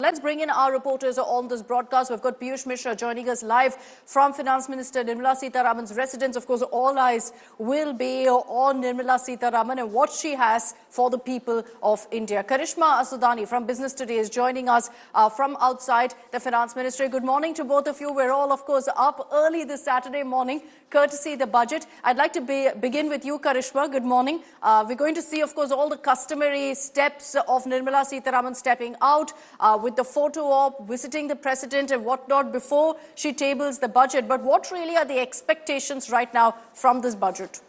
Let's bring in our reporters on this broadcast. We've got Piyush Mishra joining us live from Finance Minister Nirmala Sitharaman's residence. Of course, all eyes will be on Nirmala Sitharaman and what she has for the people of India. Karishma Asudani from Business Today is joining us from outside the Finance Ministry. Good morning to both of you. We're all, of course, up early this Saturday morning, courtesy the budget. I'd like to begin with you, Karishma. Good morning. We're going to see, of course, all the customary steps of Nirmala Sitharaman stepping out with the photo op, visiting the president and whatnot before she tables the budget. But what really are the expectations right now from this budget?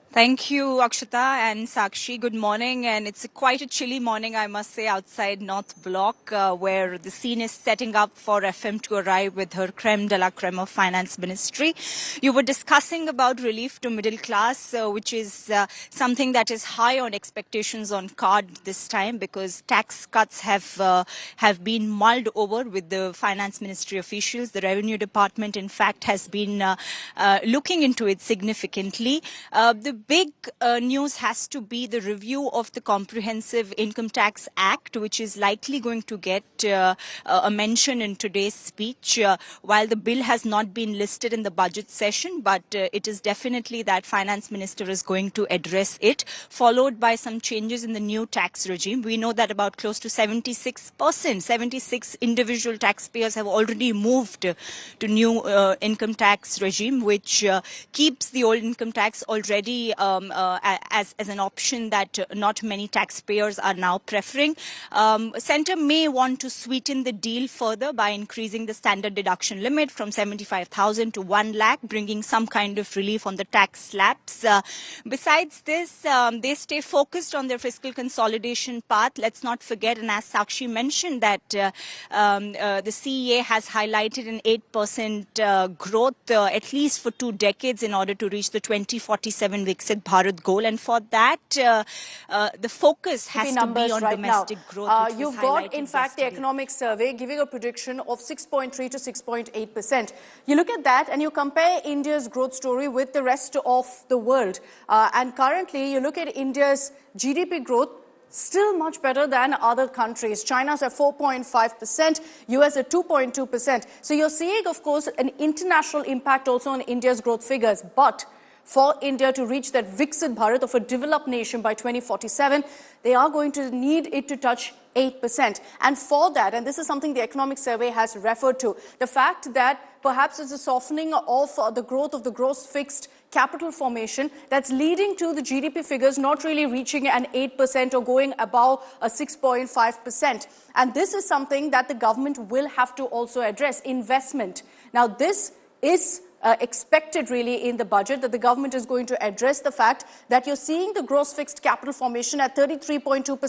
Thank you, Akshata and Sakshi. Good morning. And it's quite a chilly morning, I must say, outside North Block, where the scene is setting up for FM to arrive with her creme de la creme of Finance Ministry. You were discussing about relief to middle class, which is something that is high on expectations on card this time, because tax cuts have been mulled over with the Finance Ministry officials. The Revenue Department, in fact, has been looking into it significantly. The big news has to be the review of the Comprehensive Income Tax Act, which is likely going to get a mention in today's speech, while the bill has not been listed in the budget session, but it is definitely that Finance Minister is going to address it, followed by some changes in the new tax regime. We know that about close to 76 individual taxpayers have already moved to new income tax regime, which keeps the old income tax already as an option that not many taxpayers are now preferring. Centre may want to sweeten the deal further by increasing the standard deduction limit from 75,000 to 1 lakh, bringing some kind of relief on the tax slabs. Besides this, they stay focused on their fiscal consolidation path. Let's not forget, and as Sakshi mentioned, that the CEA has highlighted an 8% growth at least for 2 decades in order to reach the 2047 Viksit Bharat goal, and for that the focus has to be on domestic growth. You've got, in fact, the economic survey giving a prediction of 6.3 to 6.8%. You look at that and you compare India's growth story with the rest of the world, and currently you look at India's GDP growth, still much better than other countries. China's at 4.5%, US at 2.2%. So you're seeing, of course, an international impact also on India's growth figures. But for India to reach that Viksit Bharat of a developed nation by 2047, they are going to need it to touch 8%. And for that, and this is something the economic survey has referred to, the fact that perhaps it's a softening of the growth of the gross fixed capital formation that's leading to the GDP figures not really reaching an 8% or going above a 6.5%. And this is something that the government will have to also address, investment. Now, this is expected really in the budget, that the government is going to address the fact that you're seeing the gross fixed capital formation at 33.2%.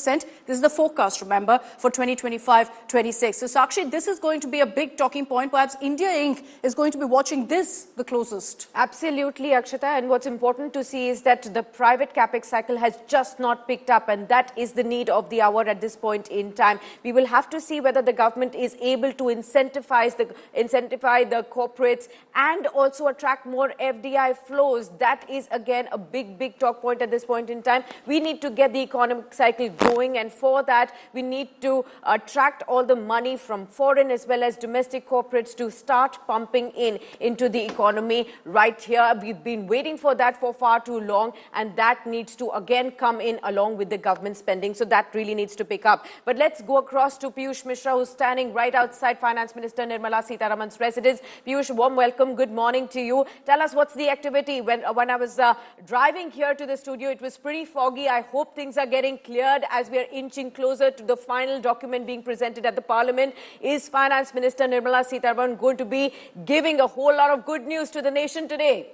This is the forecast, remember, for 2025-26. So, Sakshi, this is going to be a big talking point. Perhaps India Inc. is going to be watching this the closest. Absolutely, Akshata. And what's important to see is that the private capex cycle has just not picked up, and that is the need of the hour at this point in time. We will have to see whether the government is able to incentivize the corporates and also attract more FDI flows. That is again a big talk point at this point in time. We need to get the economic cycle going, and for that we need to attract all the money from foreign as well as domestic corporates to start pumping into the economy right here. We've been waiting for that for far too long, and that needs to again come in along with the government spending. So that really needs to pick up. But let's go across to Piyush Mishra, who's standing right outside Finance Minister Nirmala Sitharaman's residence. Piyush, warm welcome. Good morning to you. Tell us, what's the activity? When I was driving here to the studio, it was pretty foggy. I hope things are getting cleared as we are inching closer to the final document being presented at the Parliament. Is Finance Minister Nirmala Sitharaman going to be giving a whole lot of good news to the nation today?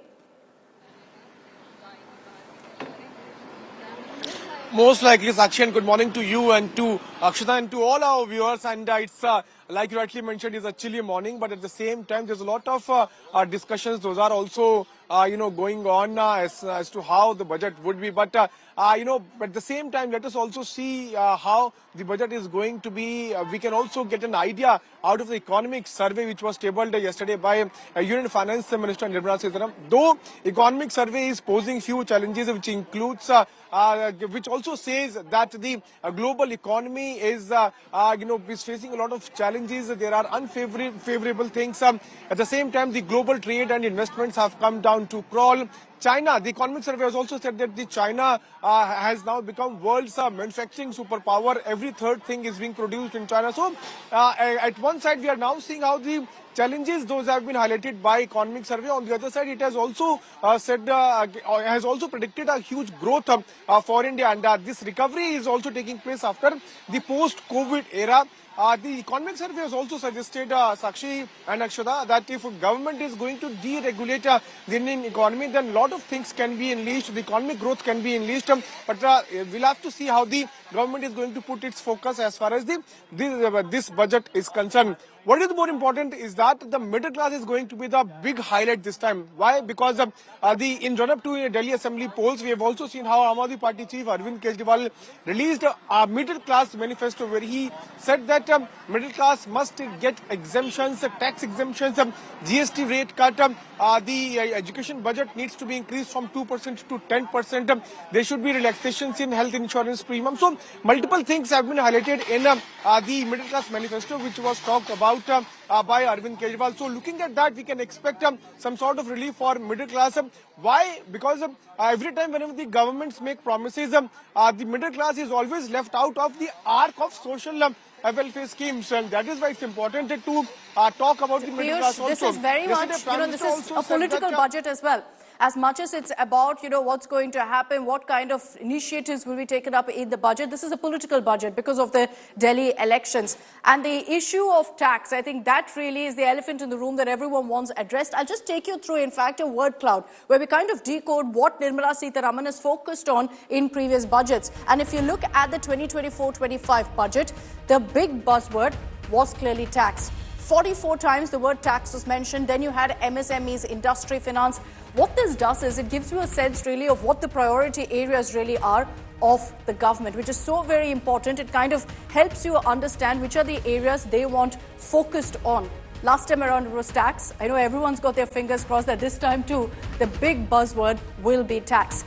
Most likely, Sakshi, and good morning to you and to Akshata and to all our viewers. And it's like you rightly mentioned, it's a chilly morning, but at the same time, there's a lot of discussions. Those are also, going on as to how the budget would be. But at the same time, let us also see how the budget is going to be. We can also get an idea out of the economic survey which was tabled yesterday by Union Finance Minister Nirmala Sitharaman. Though economic survey is posing few challenges, which includes which also says that the global economy is is facing a lot of challenges. There are unfavorable things. At the same time, the global trade and investments have come down to crawl. China, the economic survey has also said that the China has now become world's manufacturing superpower. Every third thing is being produced in China. So at one side, we are now seeing how the challenges those have been highlighted by economic survey. On the other side, it has also has also predicted a huge growth for India, and this recovery is also taking place after the post-COVID era. The economic survey has also suggested, Sakshi and Akshata, that if government is going to deregulate the Indian economy, then a lot of things can be unleashed. The economic growth can be unleashed. But we'll have to see how the government is going to put its focus as far as this budget is concerned. What is more important is that the middle class is going to be the big highlight this time. Why? Because in run-up to Delhi Assembly polls, we have also seen how Aam Aadmi Party chief Arvind Kejriwal released a middle class manifesto where he said that middle class must get exemptions, tax exemptions, GST rate cut, the education budget needs to be increased from 2% to 10%. There should be relaxations in health insurance premium. So multiple things have been highlighted in the middle class manifesto, which was talked about by Arvind Kejriwal. So looking at that, we can expect some sort of relief for middle class. Why? Because every time whenever the governments make promises, the middle class is always left out of the arc of social welfare schemes, and that is why it's important to talk about the middle class also. This is very much, this is a political budget as well. As much as it's about, what's going to happen, what kind of initiatives will be taken up in the budget, this is a political budget because of the Delhi elections. And the issue of tax, I think that really is the elephant in the room that everyone wants addressed. I'll just take you through, in fact, a word cloud where we kind of decode what Nirmala Sitharaman has focused on in previous budgets. And if you look at the 2024-25 budget, the big buzzword was clearly tax. 44 times the word tax was mentioned. Then you had MSMEs, industry, finance. What this does is it gives you a sense really of what the priority areas really are of the government, which is so very important. It kind of helps you understand which are the areas they want focused on. Last time around it was tax. I know everyone's got their fingers crossed that this time too, the big buzzword will be tax.